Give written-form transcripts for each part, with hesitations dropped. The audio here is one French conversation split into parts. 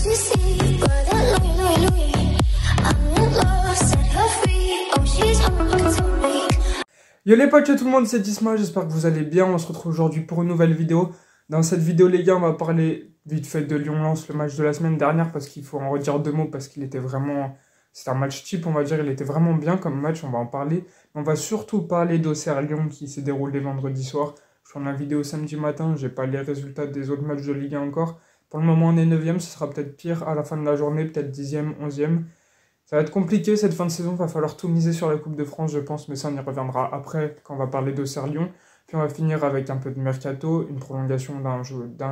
Yo les potes, yo tout le monde, c'est Disma, j'espère que vous allez bien. On se retrouve aujourd'hui pour une nouvelle vidéo. Dans cette vidéo les gars, on va parler vite fait de Lyon-Lens, le match de la semaine dernière, parce qu'il faut en redire deux mots, parce qu'il était vraiment... C'était un match type, on va dire, il était vraiment bien comme match, on va en parler. On va surtout parler d'Auxerre-Lyon qui s'est déroulé vendredi soir. Je suis en la vidéo samedi matin, j'ai pas les résultats des autres matchs de Ligue 1 encore. Pour le moment on est 9ème, ce sera peut-être pire à la fin de la journée, peut-être 10ème, 11ème. Ça va être compliqué cette fin de saison, va falloir tout miser sur la Coupe de France je pense, mais ça on y reviendra après quand on va parler d'Auxerre-Lyon. Puis on va finir avec un peu de mercato, une prolongation d'un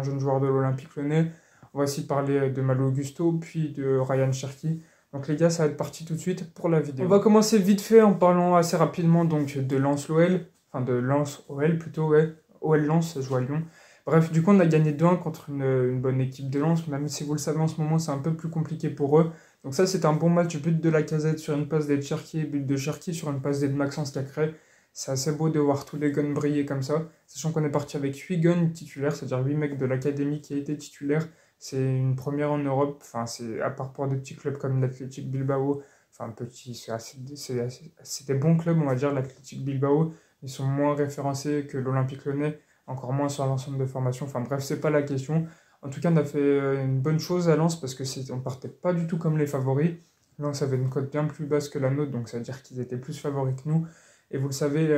jeune joueur de l'Olympique Lyonnais. On va aussi parler de Malo Augusto, puis de Ryan Cherki. Donc les gars, ça va être parti tout de suite pour la vidéo. On va commencer vite fait en parlant assez rapidement donc de Lens-l'OL, enfin de Lens-OL plutôt, ouais. OL-Lens, ça joue à Lyon. Bref, du coup on a gagné 2-1 contre une bonne équipe de Lens, même si vous le savez en ce moment c'est un peu plus compliqué pour eux. Donc ça c'est un bon match, but de Lacazette sur une passe d'Ed Cherki, but de Cherki sur une passe d'Ed Maxence Cacré. C'est assez beau de voir tous les guns briller comme ça, sachant qu'on est parti avec 8 guns titulaires, c'est-à-dire 8 mecs de l'académie qui a été titulaires. C'est une première en Europe, enfin c'est à part pour des petits clubs comme l'Athletic Bilbao, enfin petit, c'est des bons clubs on va dire, l'Athletic Bilbao, ils sont moins référencés que l'Olympique Lyonnais, encore moins sur l'ensemble de formation, enfin bref c'est pas la question. En tout cas on a fait une bonne chose à Lens parce que on partait pas du tout comme les favoris. Lens avait une cote bien plus basse que la nôtre, donc ça veut dire qu'ils étaient plus favoris que nous. Et vous le savez,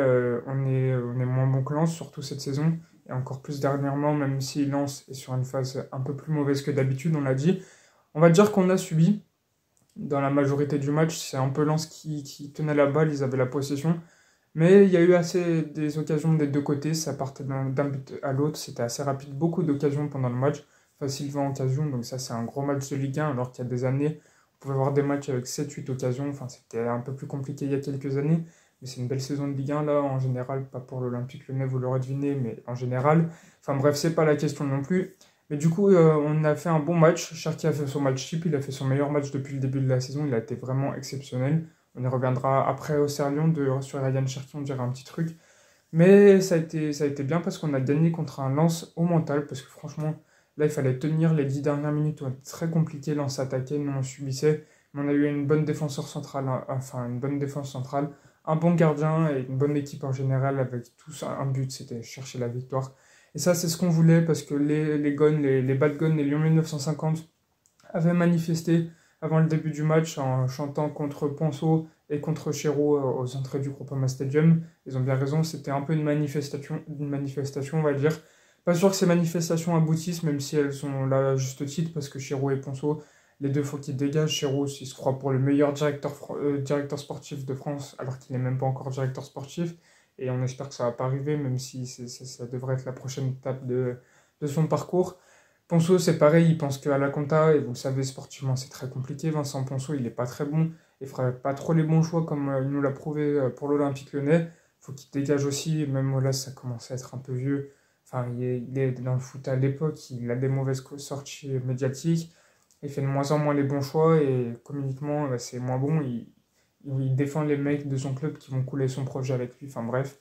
on est moins bon que Lens, surtout cette saison. Et encore plus dernièrement, même si Lens est sur une phase un peu plus mauvaise que d'habitude, on l'a dit. On va dire qu'on a subi dans la majorité du match. C'est un peu Lens qui tenait la balle, ils avaient la possession. Mais il y a eu assez des occasions des deux côtés, ça partait d'un but à l'autre, c'était assez rapide, beaucoup d'occasions pendant le match. Facile 20 occasions, donc ça c'est un gros match de Ligue 1, alors qu'il y a des années, on pouvait voir des matchs avec 7-8 occasions, enfin c'était un peu plus compliqué il y a quelques années. Mais c'est une belle saison de Ligue 1 là, en général, pas pour l'Olympique Lyonnais, vous l'aurez deviné, mais en général. Enfin bref, c'est pas la question non plus. Mais du coup, on a fait un bon match. Cherki a fait son match type, il a fait son meilleur match depuis le début de la saison, il a été vraiment exceptionnel. On y reviendra après Auxerre-Lyon, sur Ryan Cherki, on dirait un petit truc. Mais ça a été bien parce qu'on a gagné contre un Lens au mental, parce que franchement, là, il fallait tenir les 10 dernières minutes, c'était très compliqué, Lens attaquait, nous on subissait. Mais on a eu une bonne défenseur centrale, enfin une bonne défense centrale, un bon gardien et une bonne équipe en général avec tous un but, c'était chercher la victoire. Et ça, c'est ce qu'on voulait parce que les bad guns, les Lyon 1950 avaient manifesté avant le début du match en chantant contre Ponceau et contre Chéreau aux entrées du Groupama Stadium. Ils ont bien raison, c'était un peu une manifestation, on va dire. Pas sûr que ces manifestations aboutissent, même si elles sont là à juste titre, parce que Chéreau et Ponceau, les deux, faut qu'ils dégagent. Chéreau, il se croit pour le meilleur directeur sportif de France, alors qu'il n'est même pas encore directeur sportif. Et on espère que ça va pas arriver, même si ça devrait être la prochaine étape de son parcours. Ponceau, c'est pareil, il pense qu'à la compta, et vous le savez, sportivement, c'est très compliqué. Vincent Ponceau, il n'est pas très bon, il ne fera pas trop les bons choix, comme il nous l'a prouvé pour l'Olympique Lyonnais. Il faut qu'il dégage aussi, même là, ça commence à être un peu vieux. Enfin, il est dans le foot à l'époque, il a des mauvaises sorties médiatiques. Il fait de moins en moins les bons choix et communiquement, c'est moins bon. Il défend les mecs de son club qui vont couler son projet avec lui. Enfin bref,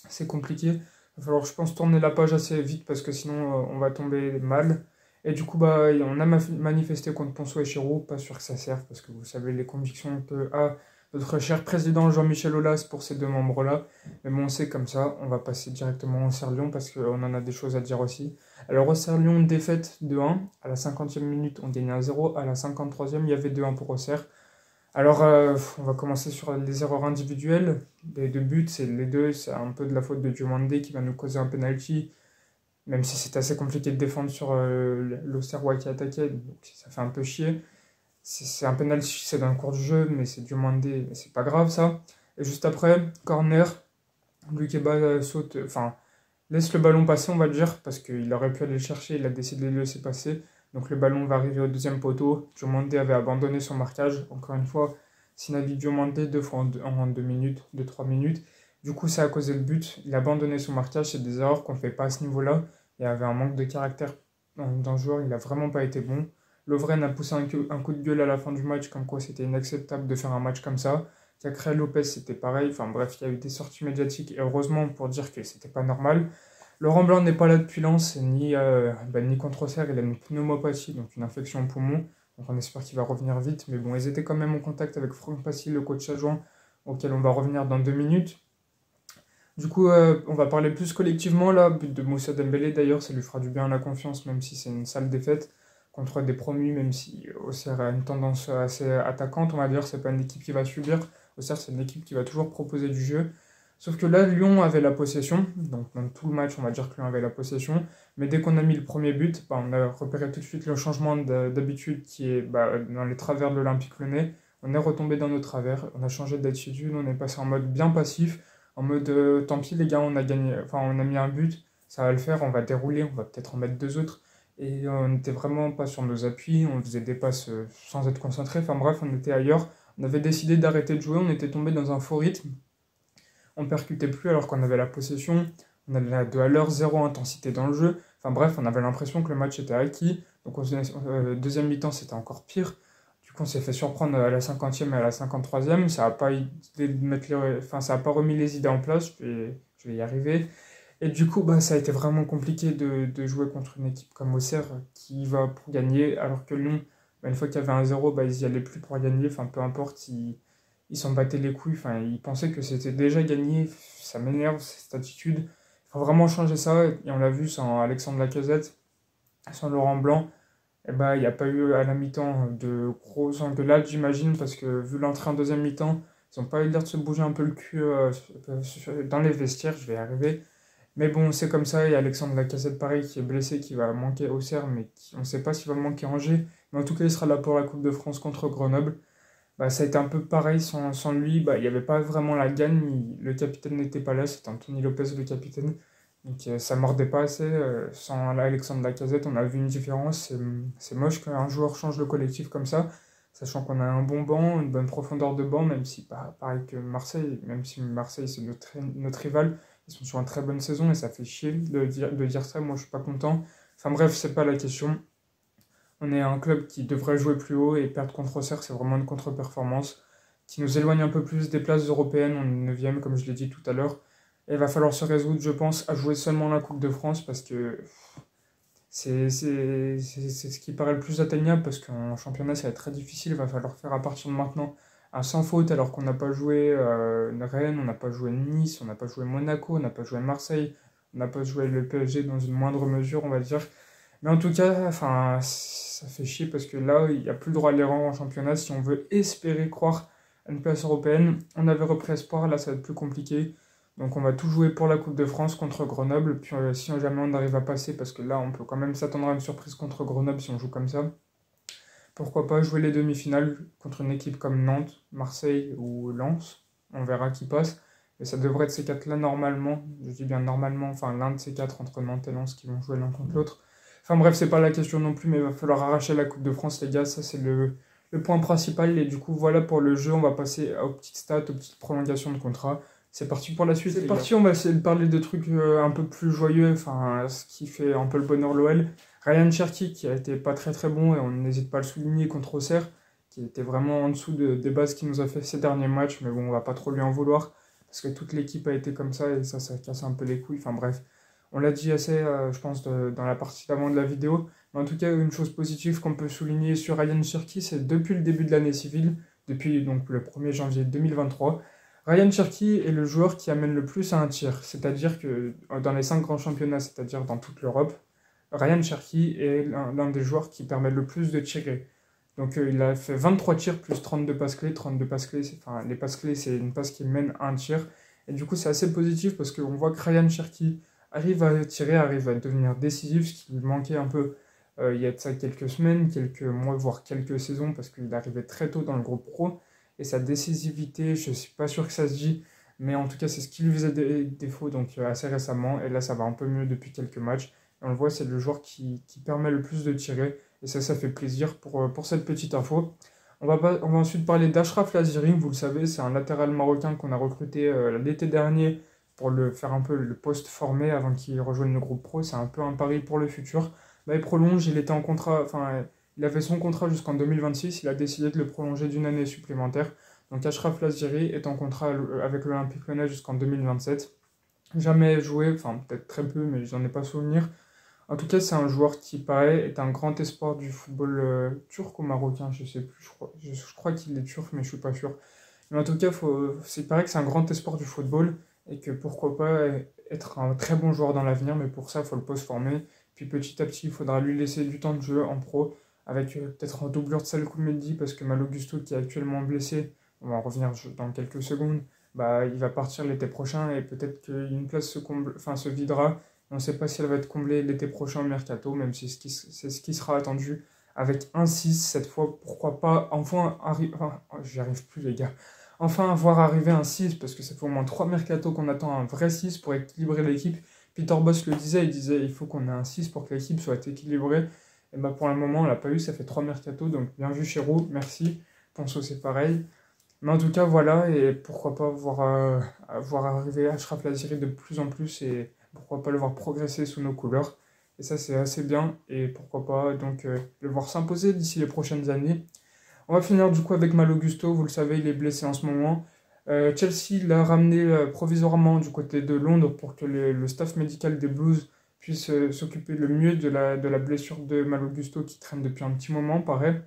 c'est compliqué. Il va falloir, je pense, tourner la page assez vite parce que sinon, on va tomber mal. Et du coup, on a manifesté contre Ponceau et Chéreau. Pas sûr que ça serve parce que vous savez les convictions que a notre cher président Jean-Michel Aulas pour ces deux membres-là. Mais bon, c'est comme ça. On va passer directement au Auxerre-Lyon parce qu'on en a des choses à dire aussi. Alors, Auxerre-Lyon, défaite 2-1. À la 50e minute, on gagne 1-0. À la 53e, il y avait 2-1 pour Auxerre. Alors, on va commencer sur les erreurs individuelles. Les deux buts, les deux, c'est un peu de la faute de Diomandé qui va nous causer un penalty. Même si c'est assez compliqué de défendre sur l'Auxerrois qui attaquait. Donc, ça fait un peu chier. C'est un penalty, c'est dans le cours du jeu, mais c'est Diomandé, mais c'est pas grave ça. Et juste après, corner, Luqueba saute, enfin, laisse le ballon passer, on va le dire, parce qu'il aurait pu aller le chercher, il a décidé de le laisser passer. Donc le ballon va arriver au deuxième poteau. Diomandé avait abandonné son marquage. Encore une fois, Sinali Diomandé deux fois en 2 minutes, 2-3 minutes. Du coup, ça a causé le but. Il a abandonné son marquage, c'est des erreurs qu'on ne fait pas à ce niveau-là. Il y avait un manque de caractère dans le joueur, il n'a vraiment pas été bon. Lovren a poussé un coup de gueule à la fin du match, comme quoi c'était inacceptable de faire un match comme ça. Cacré Lopez, c'était pareil. Enfin bref, il y a eu des sorties médiatiques, et heureusement pour dire que c'était pas normal. Laurent Blanc n'est pas là depuis Lens, ni contre Auxerre, il a une pneumopathie, donc une infection au poumon. Donc on espère qu'il va revenir vite. Mais bon, ils étaient quand même en contact avec Franck Passy, le coach adjoint, auquel on va revenir dans 2 minutes. Du coup, on va parler plus collectivement là. But de Moussa Dembélé d'ailleurs, ça lui fera du bien à la confiance, même si c'est une sale défaite contre des promus, même si Auxerre a une tendance assez attaquante, on va dire. C'est pas une équipe qui va subir. Auxerre, c'est une équipe qui va toujours proposer du jeu. Sauf que là, Lyon avait la possession, donc dans tout le match, on va dire que Lyon avait la possession. Mais dès qu'on a mis le premier but, bah, on a repéré tout de suite le changement d'habitude qui est dans les travers de l'Olympique Lyonnais. On est retombé dans nos travers, on a changé d'attitude, on est passé en mode bien passif, en mode tant pis les gars, on a gagné, enfin on a mis un but, ça va le faire, on va dérouler, on va peut-être en mettre 2 autres. Et on n'était vraiment pas sur nos appuis, on faisait des passes sans être concentré, enfin bref, on était ailleurs. On avait décidé d'arrêter de jouer, on était tombé dans un faux rythme. On percutait plus alors qu'on avait la possession, on avait la 2 à l'heure, zéro intensité dans le jeu. Enfin bref, on avait l'impression que le match était acquis. Donc deuxième mi-temps, c'était encore pire. Du coup, on s'est fait surprendre à la 50e et à la 53e. Ça n'a pas, ça a pas remis les idées en place, je vais y arriver. Et du coup, ça a été vraiment compliqué de jouer contre une équipe comme Auxerre qui va pour gagner, alors que Lyon, une fois qu'il y avait un 0, ils y allaient plus pour gagner. Enfin, peu importe, ils s'en battaient les couilles. Enfin, ils pensaient que c'était déjà gagné. Ça m'énerve, cette attitude. Il faut vraiment changer ça. Et on l'a vu sans Alexandre Lacazette, sans Laurent Blanc. Il n'y a pas eu à la mi-temps de gros engueulades, j'imagine, parce que vu l'entrée en deuxième mi-temps, ils n'ont pas eu l'air de se bouger un peu le cul dans les vestiaires. Je vais y arriver. Mais bon, c'est comme ça, il y a Alexandre Lacazette, pareil, qui est blessé, qui va manquer au Auxerre, mais on ne sait pas s'il va manquer Angers. Mais en tout cas, il sera là pour la Coupe de France contre Grenoble. Ça a été un peu pareil, sans lui, il n'y avait pas vraiment la gagne, le capitaine n'était pas là, c'était Anthony Lopez le capitaine. Donc ça mordait pas assez, sans Alexandre Lacazette, on a vu une différence. C'est moche qu'un joueur change le collectif comme ça, sachant qu'on a un bon banc, une bonne profondeur de banc, même si pas pareil que Marseille, même si Marseille c'est notre rival. Ils sont sur une très bonne saison et ça fait chier de dire ça. Moi, je suis pas content. Enfin bref, c'est pas la question. On est un club qui devrait jouer plus haut et perdre contre Auxerre, c'est vraiment une contre-performance qui nous éloigne un peu plus des places européennes. On est 9e, comme je l'ai dit tout à l'heure. Et il va falloir se résoudre, je pense, à jouer seulement la Coupe de France parce que c'est ce qui paraît le plus atteignable parce qu'en championnat, ça va être très difficile. Il va falloir faire à partir de maintenant un sans faute alors qu'on n'a pas joué Rennes, on n'a pas joué Nice, on n'a pas joué Monaco, on n'a pas joué Marseille, on n'a pas joué le PSG dans une moindre mesure, on va dire. Mais en tout cas, enfin, ça fait chier parce que là, il n'y a plus le droit à l'erreur en championnat. Si on veut espérer croire à une place européenne, on avait repris espoir, là ça va être plus compliqué. Donc on va tout jouer pour la Coupe de France contre Grenoble. Puis si jamais on arrive à passer, parce que là on peut quand même s'attendre à une surprise contre Grenoble si on joue comme ça. Pourquoi pas jouer les demi-finales contre une équipe comme Nantes, Marseille ou Lens. On verra qui passe. Mais ça devrait être ces quatre-là normalement. Je dis bien normalement, enfin l'un de ces quatre entre Nantes et Lens qui vont jouer l'un contre l'autre. Enfin bref, c'est pas la question non plus, mais il va falloir arracher la Coupe de France, les gars. Ça, c'est le point principal. Et du coup, voilà pour le jeu. On va passer aux petites stats, aux petites prolongations de contrat. C'est parti pour la suite. C'est parti, on va essayer de parler de trucs un peu plus joyeux, enfin, ce qui fait un peu le bonheur l'OL. Ryan Cherki, qui a été pas très très bon, et on n'hésite pas à le souligner contre Auxerre, qui était vraiment en dessous des bases qu'il nous a fait ces derniers matchs, mais bon, on va pas trop lui en vouloir, parce que toute l'équipe a été comme ça, et ça casse un peu les couilles. Enfin bref, on l'a dit assez, je pense, dans la partie d'avant de la vidéo. Mais en tout cas, une chose positive qu'on peut souligner sur Ryan Cherki, c'est depuis le début de l'année civile, depuis donc le 1er janvier 2023, Ryan Cherki est le joueur qui amène le plus à un tir. C'est-à-dire que dans les 5 grands championnats, c'est-à-dire dans toute l'Europe, Ryan Cherki est l'un des joueurs qui permet le plus de tirer. Donc il a fait 23 tirs plus 32 passes clés. 32 passes clés, les passes clés, c'est une passe qui mène à un tir. Et du coup, c'est assez positif parce qu'on voit que Ryan Cherki arrive à tirer, arrive à devenir décisif, ce qui lui manquait un peu il y a de ça quelques semaines, quelques mois, voire quelques saisons, parce qu'il arrivait très tôt dans le groupe pro. Et sa décisivité, je ne suis pas sûr que ça se dit, mais en tout cas, c'est ce qui lui faisait défaut donc assez récemment. Et là, ça va un peu mieux depuis quelques matchs. Et on le voit, c'est le joueur qui permet le plus de tirer. Et ça fait plaisir pour cette petite info. On va ensuite parler d'Achraf Laziri. Vous le savez, c'est un latéral marocain qu'on a recruté l'été dernier pour faire un peu le poste formé avant qu'il rejoigne le groupe pro. C'est un peu un pari pour le futur. Il prolonge, il était en contrat, il avait son contrat jusqu'en 2026, il a décidé de le prolonger d'une année supplémentaire. Donc Achraf Laziri est en contrat avec l'Olympique Lyonnais jusqu'en 2027. Jamais joué, enfin peut-être très peu, mais j'en ai pas souvenir. En tout cas, c'est un joueur qui paraît est un grand espoir du football turc ou marocain, je sais plus, je crois qu'il est turc, mais je suis pas sûr. Mais en tout cas, il paraît que c'est un grand espoir du football et que pourquoi pas être un très bon joueur dans l'avenir, mais pour ça, il faut le post-former. Puis petit à petit, il faudra lui laisser du temps de jeu en pro, avec peut-être un doublure de Salkou Mendy, parce que Malo Gusto, qui est actuellement blessé, on va en revenir dans quelques secondes, bah, il va partir l'été prochain et peut-être qu'une place se videra. On ne sait pas si elle va être comblée l'été prochain au mercato, même si c'est ce qui sera attendu. Avec un 6 cette fois, pourquoi pas enfin arriver. Enfin, j'y arrive plus, les gars. Enfin, voir arriver un 6 parce que ça fait au moins 3 mercatos qu'on attend un vrai 6 pour équilibrer l'équipe. Peter Bosz le disait, il disait il faut qu'on ait un 6 pour que l'équipe soit équilibrée. Et bah pour le moment, on l'a pas eu, ça fait 3 mercatos, donc bien vu Chirou, merci. Ponceau, c'est pareil. Mais en tout cas, voilà, et pourquoi pas voir arriver Achraf Laziri de plus en plus et pourquoi pas le voir progresser sous nos couleurs. Et ça, c'est assez bien, et pourquoi pas donc le voir s'imposer d'ici les prochaines années. On va finir du coup avec Malo Gusto, vous le savez, il est blessé en ce moment. Chelsea l'a ramené provisoirement du côté de Londres pour que le staff médical des Blues puisse s'occuper le mieux de la blessure de Malo Gusto qui traîne depuis un petit moment, pareil.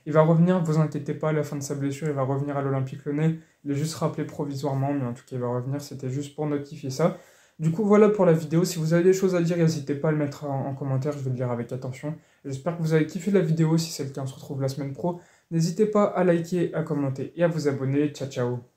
Il va revenir, vous inquiétez pas, à la fin de sa blessure, il va revenir à l'Olympique Lyonnais. Il est juste rappelé provisoirement, mais en tout cas, il va revenir. C'était juste pour notifier ça. Du coup, voilà pour la vidéo. Si vous avez des choses à dire, n'hésitez pas à le mettre en commentaire, je vais le lire avec attention. J'espère que vous avez kiffé la vidéo. Si c'est le cas, on se retrouve la semaine pro. N'hésitez pas à liker, à commenter et à vous abonner. Ciao, ciao.